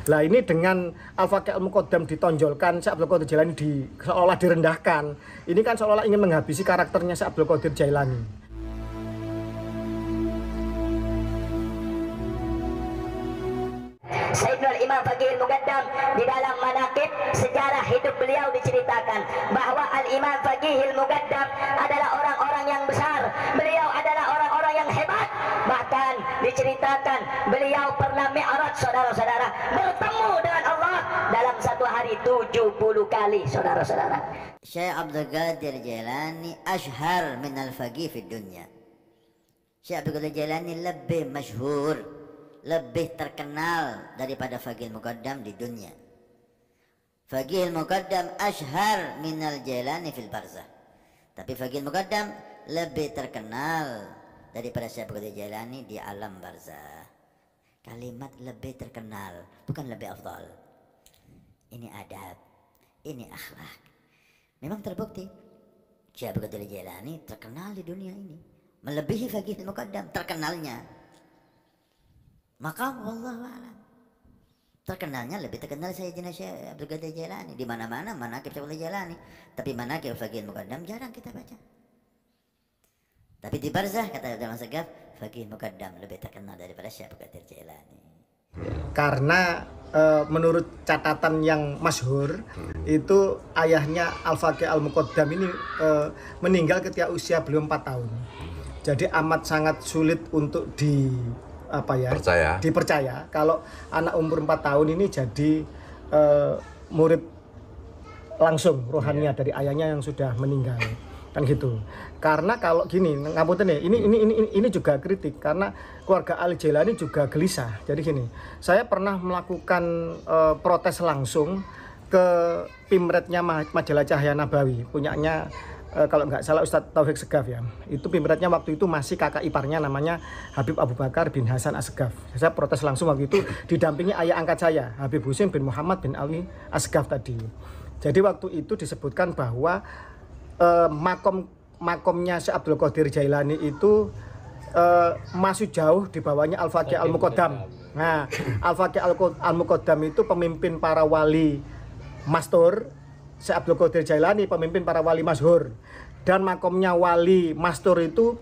Lah ini dengan Al-Faqih Al-Muqaddam ditonjolkan, Syekh Abdul Qadir Jailani seolah direndahkan. Ini kan seolah ingin menghabisi karakternya Syekh Abdul Qadir Jailani. Sayyidina Imam Faqih Al-Muqaddam di dalam manaqib sejarah hidup beliau diceritakan bahwa Al-Imam Faqih Al-Muqaddam adalah orang-orang yang besar. Beliau adalah orang-orang yang hebat. Bahkan diceritakan beliau pernah mi'raj, saudara-saudara, bertemu dengan Allah dalam satu hari 70 kali, saudara-saudara. Syekh Abdul Qadir Jailani ashhar min al-faqih fi dunya. Syekh Abdul Qadir Jailani lebih masyhur, lebih terkenal daripada Faqih Al-Muqaddam di dunia. Faqih Al-Muqaddam ashhar minal Jailani fil barzah. Tapi Faqih Al-Muqaddam lebih terkenal daripada Syekh Abdul Qadir Jailani di alam barzah. Kalimat lebih terkenal, bukan lebih afdal. Ini adab, ini akhlak. Memang terbukti Syekh Abdul Qadir Jailani terkenal di dunia ini, melebihi Faqih Al-Muqaddam terkenalnya. Maka wallahu a'lam, terkenalnya lebih terkenal Sayyidina Syekh Abdul Qadir Jailani di mana-mana manaqib Syekh Abdul Qadir Jailani, tapi manaqib Faqih Al-Muqaddam jarang kita baca. Tapi di barzah kata Abdul Segaf, Faqih Al-Muqaddam lebih terkenal daripada Syekh Abdul Qadir Jailani. Karena menurut catatan yang masyhur itu ayahnya Al-Faqih Al-Muqaddam ini meninggal ketika usia beliau 4 tahun. Jadi amat sangat sulit untuk dipercaya kalau anak umur 4 tahun ini jadi murid langsung rohaninya dari ayahnya yang sudah meninggal, kan gitu. Karena kalau gini, ngapunten ya, ini juga kritik karena keluarga Ali Jailani juga gelisah. Jadi gini, saya pernah melakukan protes langsung ke pimretnya majalah Cahaya Nabawi, punyanya kalau nggak salah Ustadz Taufik Segaf ya. Itu pimretnya waktu itu masih kakak iparnya namanya Habib Abu Bakar bin Hasan As-Segaf. Saya protes langsung waktu itu didampingi ayah angkat saya, Habib Husin bin Muhammad bin Ali As-Segaf tadi. Jadi waktu itu disebutkan bahwa makomnya Syekh Abdul Qadir Jailani itu masih jauh di bawahnya Al-Faqih Al-Muqaddam. Nah, Al-Faqih Al-Muqaddam itu pemimpin para wali mastur, Syekh Abdul Qadir Jailani pemimpin para wali masyhur, dan makomnya wali mastur itu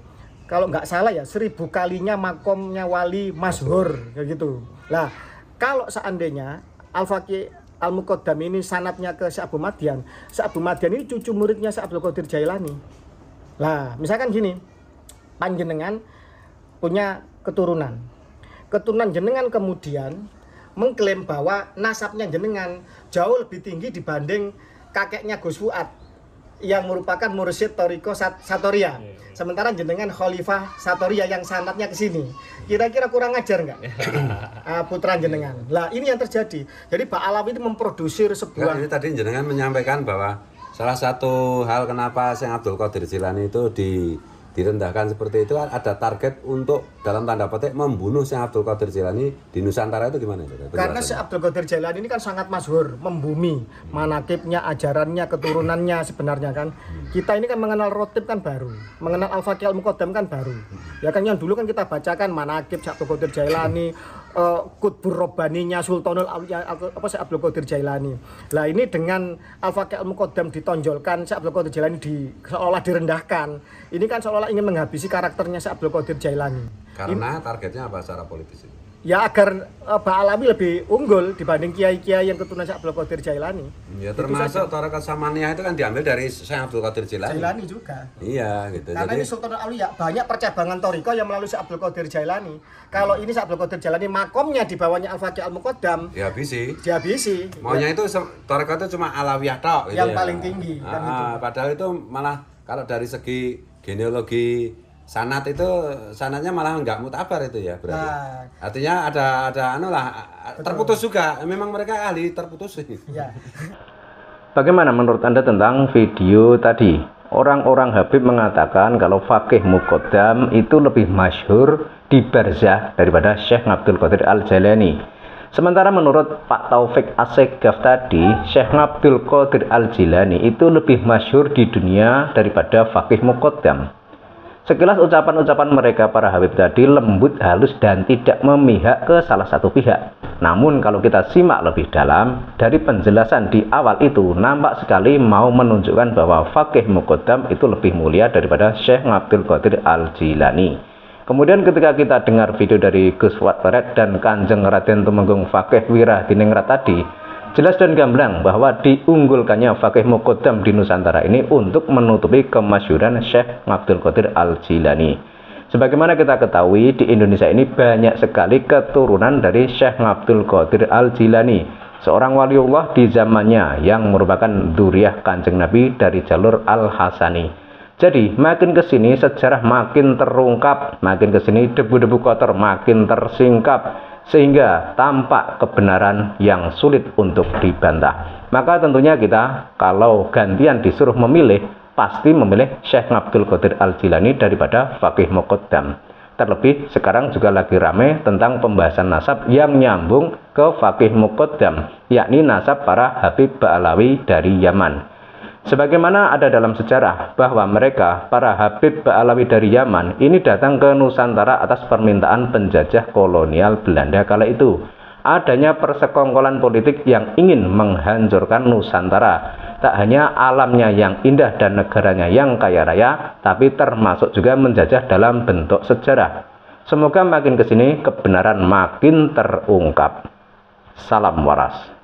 kalau nggak salah ya 1000 kalinya makomnya wali masyhur kayak gitu. Lah kalau seandainya Al-Faqih Al-Muqaddam ini sanadnya ke Syekh Abu Madian, Syekh Abu Madian ini cucu muridnya Syekh Abdul Qadir Jailani. Lah misalkan gini, panjenengan punya keturunan jenengan kemudian mengklaim bahwa nasabnya jenengan jauh lebih tinggi dibanding kakeknya Gus Fuad yang merupakan mursyid Thariqah Satoria. Sementara jenengan Khalifah Satoria yang sanadnya ke sini. Kira-kira kurang ajar nggak? Putra jenengan. Lah ini yang terjadi. Jadi Pak Alawi itu memproduksi sebuah. Ini tadi jenengan menyampaikan bahwa salah satu hal kenapa Syekh Abdul Qadir Jailani itu direndahkan seperti itu ada target untuk dalam tanda petik membunuh Syekh Abdul Qadir Jailani di Nusantara, itu gimana? Karena Syekh Abdul Qadir Jailani ini kan sangat masyhur, membumi manakibnya, ajarannya, keturunannya sebenarnya kan. Kita ini kan mengenal rotib kan baru, mengenal Al-Faqih Al-Muqaddam kan baru. Ya kan yang dulu kan kita bacakan manakib Syekh Abdul Qadir Jailani, Qutbur Rabbaninya Sultanul Auliya Syekh Abdul Qadir Jailani. Lah ini dengan Al-Faqih Al-Muqaddam ditonjolkan, Syekh Abdul Qadir Jailani seolah direndahkan. Ini kan seolah ingin menghabisi karakternya Syekh Abdul Qadir Jailani. Karena targetnya apa secara politis ini? Ya agar Pak Alawi lebih unggul dibanding kiai-kiai yang keturunan Syekh Abdul Qadir Jailani. Ya termasuk Thariqah Samaniyah itu kan diambil dari Syekh Abdul Qadir Jailani. Jailani juga. Iya gitu. Karena ini Sultanul Auliya, banyak percabangan Thariqah yang melalui Syekh Abdul Qadir Jailani. Kalau ini Syekh Abdul Qadir Jailani makomnya di bawahnya Al-Faqih Al-Muqaddam, dihabisi. Maunya itu Thariqah itu cuma Alawiyah tok gitu yang ya. paling tinggi kan itu. Padahal itu malah kalau dari segi genealogi sanad itu sanadnya malah nggak mutabar itu ya berarti. Nah, artinya ada terputus juga. Memang mereka ahli terputus ini. Ya. Bagaimana menurut Anda tentang video tadi? Orang-orang Habib mengatakan kalau Faqih Muqaddam itu lebih masyhur di barzah daripada Syekh Abdul Qadir Al-Jailani. Sementara menurut Pak Taufik As-Segaf tadi, Syekh Abdul Qadir Al-Jailani itu lebih masyhur di dunia daripada Faqih Muqaddam. Sekilas ucapan-ucapan mereka para Habib tadi lembut, halus, dan tidak memihak ke salah satu pihak. Namun kalau kita simak lebih dalam, dari penjelasan di awal itu nampak sekali mau menunjukkan bahwa Faqih Muqaddam itu lebih mulia daripada Syekh Abdul Qadir Al-Jilani. Kemudian ketika kita dengar video dari Gus Fuad Barat dan Kanjeng Raden Tumenggung Faqih Wiradiningrat tadi, jelas dan gamblang bahwa diunggulkannya Faqih Muqaddam di Nusantara ini untuk menutupi kemasyhuran Syekh Abdul Qadir Al-Jilani. Sebagaimana kita ketahui, di Indonesia ini banyak sekali keturunan dari Syekh Abdul Qadir Al-Jilani, seorang waliullah di zamannya yang merupakan dzurriyyah Kanjeng Nabi dari jalur Al-Hasani. Jadi makin ke sini sejarah makin terungkap, makin ke sini debu-debu kotor makin tersingkap, sehingga tampak kebenaran yang sulit untuk dibantah. Maka tentunya kita kalau gantian disuruh memilih, pasti memilih Syekh Abdul Qadir Al-Jilani daripada Faqih Muqaddam. Terlebih sekarang juga lagi rame tentang pembahasan nasab yang nyambung ke Faqih Muqaddam, yakni nasab para Habib Ba'alawi dari Yaman. Sebagaimana ada dalam sejarah bahwa mereka, para Habib Ba'alawi dari Yaman, ini datang ke Nusantara atas permintaan penjajah kolonial Belanda kala itu. Adanya persekongkolan politik yang ingin menghancurkan Nusantara. Tak hanya alamnya yang indah dan negaranya yang kaya raya, tapi termasuk juga menjajah dalam bentuk sejarah. Semoga makin kesini kebenaran makin terungkap. Salam waras.